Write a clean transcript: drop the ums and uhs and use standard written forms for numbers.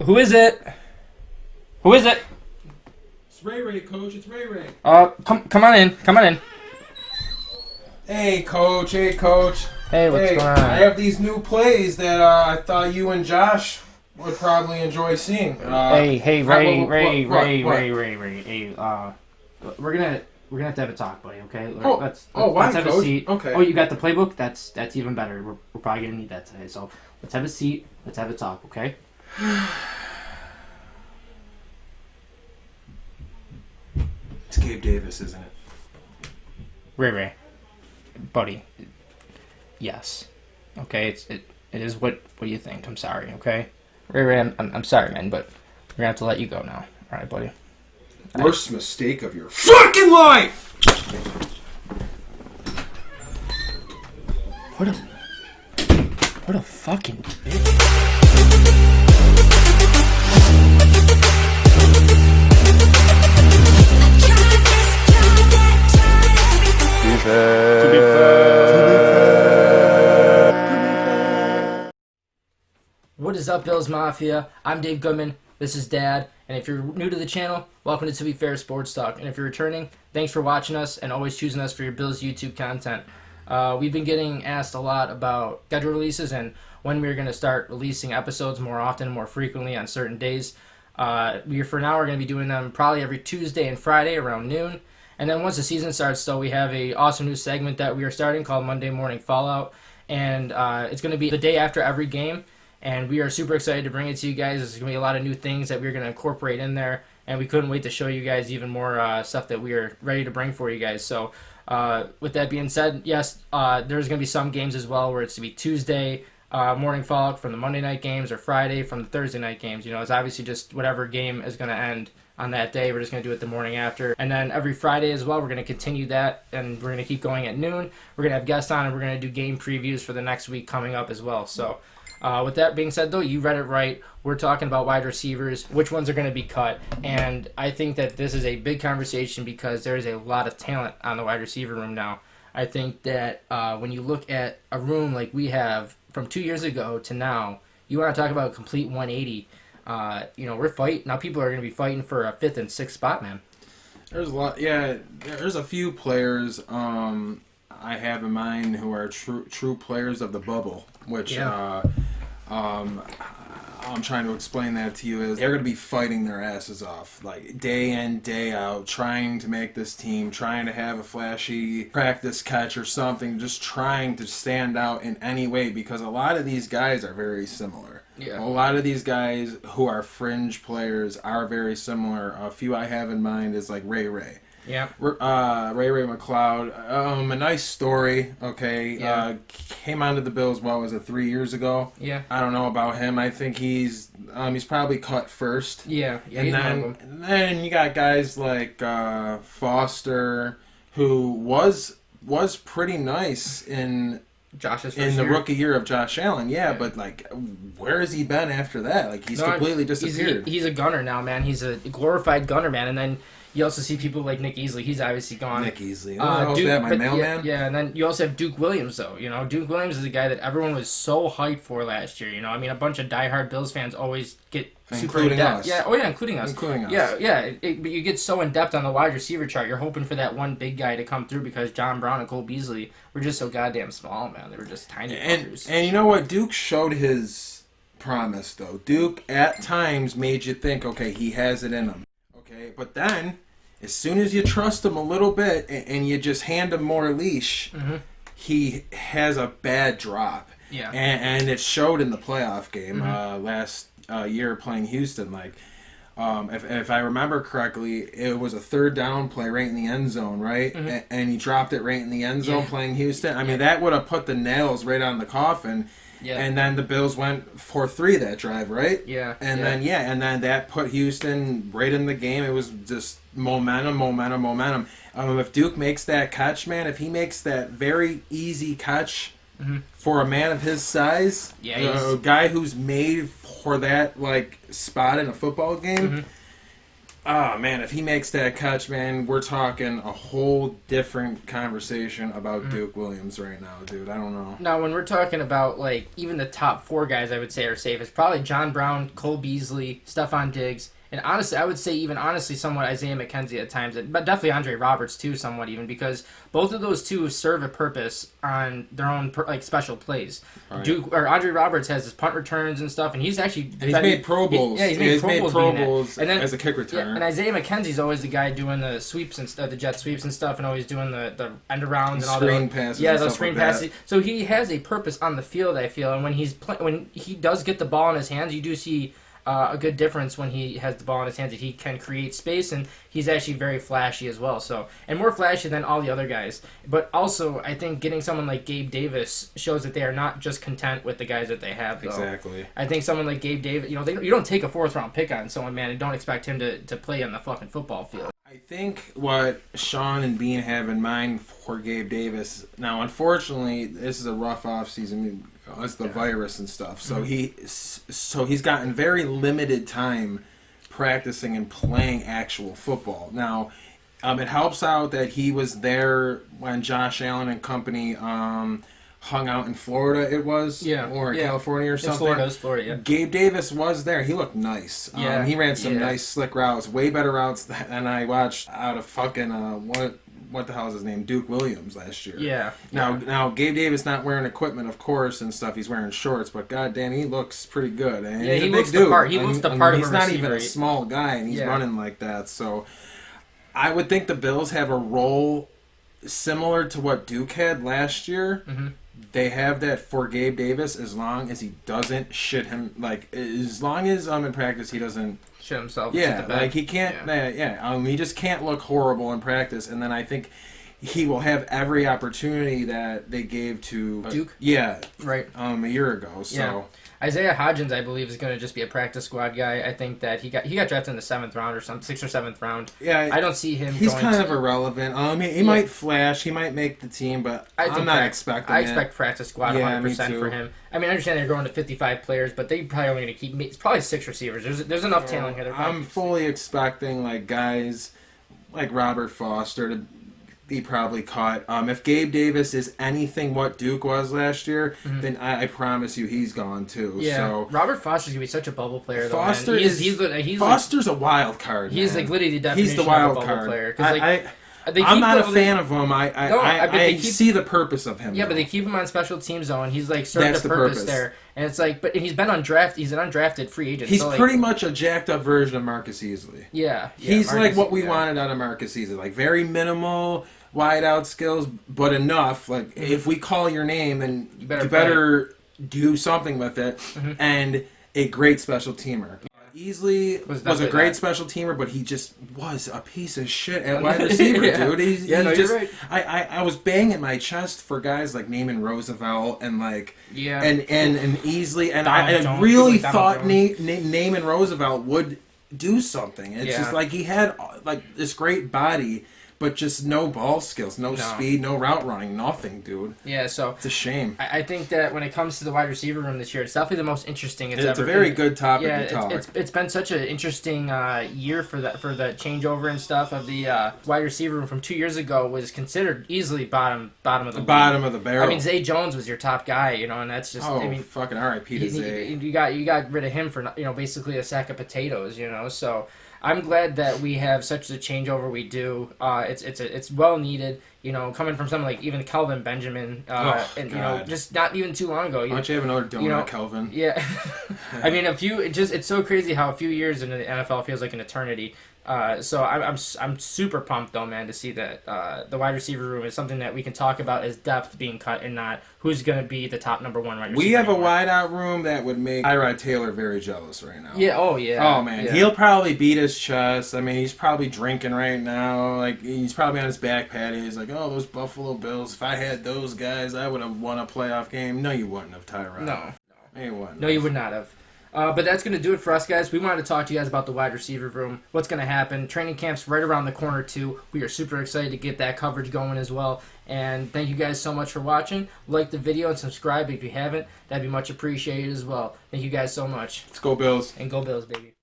Who is it? Who is it? It's Ray Ray, Coach. It's Ray Ray. Come on in. Come on in. Hey, Coach. Hey, Coach. Hey, what's going on? I have these new plays that I thought you and Josh would probably enjoy seeing. Ray. Hey, we're gonna have to have a talk, buddy. Okay? Let's why, have Coach? a seat. Okay. Oh, you got the playbook? That's even better. We're probably gonna need that today. So let's have a seat. Let's have a talk. Okay? It's Gabe Davis, isn't it? Ray, buddy. Yes. Okay. It is what you think. I'm sorry. Okay. Ray, I'm sorry, man, but we're gonna have to let you go now. All right, buddy. Worst mistake of your fucking life! What a fucking bitch. What is up, Bills Mafia? I'm Dave Goodman. This is Dad. And if you're new to the channel, welcome to Be Fair Sports Talk. And if you're returning, thanks for watching us and always choosing us for your Bills YouTube content. We've been getting asked a lot about schedule releases and when we're going to start releasing episodes more often, more frequently on certain days. For now, we're going to be doing them probably every Tuesday and Friday around noon. And then once the season starts, though, we have a awesome new segment that we are starting called Monday Morning Fallout. And it's going to be the day after every game. And we are super excited to bring it to you guys. There's going to be a lot of new things that we're going to incorporate in there. And we couldn't wait to show you guys even more stuff that we are ready to bring for you guys. So with that being said, yes, there's going to be some games as well where it's to be Tuesday morning fallout from the Monday night games or Friday from the Thursday night games. You know, it's obviously just whatever game is going to end on that day. We're just going to do it the morning after. And then every Friday as well, we're going to continue that. And we're going to keep going at noon. We're going to have guests on and we're going to do game previews for the next week coming up as well. So with that being said, though, you read it right. We're talking about wide receivers, which ones are going to be cut. And I think that this is a big conversation because there is a lot of talent on the wide receiver room now. I think that when you look at a room like we have from 2 years ago to now, you want to talk about a complete 180. We're fighting. Now people are going to be fighting for a 5th and 6th spot, man. There's a lot. Yeah, there's a few players I have in mind who are true players of the bubble, which I'm trying to explain that to you is they're going to be fighting their asses off, like day in, day out, trying to make this team, trying to have a flashy practice catch or something, just trying to stand out in any way because a lot of these guys are very similar. Yeah. A lot of these guys who are fringe players are very similar. A few I have in mind is like Ray Ray. Yeah. Ray McLeod. A nice story. Okay. Yeah. Came onto the Bills. What was it? 3 years ago. Yeah. I don't know about him. I think he's probably cut first. Yeah. And then you got guys like Foster, who was pretty nice in Josh's in the rookie year of Josh Allen. Yeah, but like, where has he been after that? Like, he's completely disappeared. He's a gunner now, man. He's a glorified gunner, man. And then you also see people like Nick Easley. He's obviously gone. Nick Easley. Mailman? Yeah, and then you also have Duke Williams, though. You know, Duke Williams is a guy that everyone was so hyped for last year. You know, I mean, a bunch of diehard Bills fans always get super in depth. Us. Yeah, including us. Yeah. But you get so in depth on the wide receiver chart. You're hoping for that one big guy to come through because John Brown and Cole Beasley were just so goddamn small, man. They were just tiny fuckers. And you know what? Duke showed his promise, though. Duke at times made you think, okay, he has it in him. Okay, but then as soon as you trust him a little bit and you just hand him more leash, he has a bad drop. Yeah. And it showed in the playoff game last year playing Houston. Like, if I remember correctly, it was a 3rd down play right in the end zone, right? And he dropped it right in the end zone playing Houston. I mean, that would have put the nails right on the coffin. Yeah. And then the Bills went for 3 that drive, right? Yeah. And then that put Houston right in the game. It was just momentum. If Duke makes that catch, man, if he makes that very easy catch for a man of his size, a guy who's made for that like spot in a football game, Oh man, if he makes that catch, man, we're talking a whole different conversation about Duke Williams right now, dude. I don't know. Now, when we're talking about, like, even the top 4 guys I would say are safe, it's probably John Brown, Cole Beasley, Stephon Diggs, and honestly, I would say even honestly somewhat Isaiah McKenzie at times, but definitely Andre Roberts too, somewhat even, because both of those two serve a purpose on their own like special plays. Right. Duke or Andre Roberts has his punt returns and stuff, and he's actually and he's made Pro Bowls. He's made Pro Bowls and then, as a kick returner. Yeah, and Isaiah McKenzie's always the guy doing the sweeps and stuff, the jet sweeps and stuff, and always doing the end arounds and all screen passes. Yeah, those screen passes. So he has a purpose on the field, I feel, and when when he does get the ball in his hands, you do see a good difference when he has the ball in his hands, that he can create space, and he's actually very flashy as well. So, and more flashy than all the other guys. But also, I think getting someone like Gabe Davis shows that they are not just content with the guys that they have, though. Exactly. I think someone like Gabe Davis, you don't take a 4th-round pick on someone, man, and don't expect him to play on the fucking football field. I think what Sean and Bean have in mind for Gabe Davis, now unfortunately, this is a rough offseason. It's the virus and stuff. So he's gotten very limited time practicing and playing actual football. Now, it helps out that he was there when Josh Allen and company hung out in Florida. It was, or California or something. It was Florida. Yeah. Gabe Davis was there. He looked nice. He ran some nice slick routes, way better routes than I watched out of fucking what the hell is his name? Duke Williams last year. Yeah. Now Gabe Davis not wearing equipment, of course, and stuff. He's wearing shorts, but goddamn, he looks pretty good. And he's a big dude. He looks the part of a receiver. He's not even a small guy, and he's running like that. So I would think the Bills have a role similar to what Duke had last year. Mm-hmm. They have that for Gabe Davis as long as he doesn't shit him. Like, as long as in practice he doesn't shit himself. Yeah, like he can't. He just can't look horrible in practice, and then I think he will have every opportunity that they gave to Duke. Right. A year ago. So Isaiah Hodgins, I believe, is going to just be a practice squad guy. I think that he got drafted in the 7th round or something, 6th or 7th round. Yeah, I don't see him. He's kind of irrelevant. He might flash, he might make the team, but I'm not expecting. I expect practice squad 100% for him. I mean, I understand they're going to 55 players, but they probably only going to keep. It's probably 6 receivers. There's enough talent here. I'm fully expecting like guys like Robert Foster to be probably caught. If Gabe Davis is anything what Duke was last year, then I promise you he's gone too. Yeah, so Robert Foster's gonna be such a bubble player. Foster though, man. He's Foster's a wild card. He's man. like literally the definition he's the wild of a bubble card. player. I'm not a fan of him. I see the purpose of him. Yeah, but they keep him on special teams though, and he's like served the purpose there. And it's like, and he's been undrafted. He's an undrafted free agent. He's pretty much a jacked up version of Marcus Easley. Yeah, he's like what we wanted out of Marcus Easley. Like very minimal wide out skills, but enough. Like if we call your name, then you better do something with it. And a great special teamer. Easley was a great special teamer, but he just was a piece of shit at wide receiver, dude. You're right. I was banging my chest for guys like Naaman Roosevelt and like and Easley, and I really thought Naaman Roosevelt would do something. It's just like he had like this great body, but just no ball skills, no speed, no route running, nothing, dude. Yeah, so it's a shame. I think that when it comes to the wide receiver room this year, it's definitely the most interesting it's ever. It's a very good topic to talk. It's been such an interesting year for the changeover and stuff of the wide receiver room from 2 years ago was considered easily bottom of the bottom of the barrel. I mean, Zay Jones was your top guy, and that's just fucking R.I.P. to Zay. You got rid of him for basically a sack of potatoes, so. I'm glad that we have such a changeover. We do. It's well needed. Coming from someone like even Kelvin Benjamin, just not even too long ago. Why don't you have another donut, Kelvin? Yeah, I mean it's so crazy how a few years in the NFL feels like an eternity. So I'm super pumped though, man, to see that the wide receiver room is something that we can talk about as depth being cut and not who's going to be the top number 1 wide receiver. We have a wide out room that would make Tyrod Taylor very jealous right now. Yeah. Oh yeah. Oh man, he'll probably beat his chest. I mean, he's probably drinking right now. Like he's probably on his back patio. He's like, oh, those Buffalo Bills. If I had those guys, I would have won a playoff game. No, you wouldn't have, Tyrod. No. You wouldn't. No, you would not have. But that's going to do it for us, guys. We wanted to talk to you guys about the wide receiver room, what's going to happen. Training camp's right around the corner, too. We are super excited to get that coverage going as well. And thank you guys so much for watching. Like the video and subscribe if you haven't. That'd be much appreciated as well. Thank you guys so much. Let's go Bills. And go Bills, baby.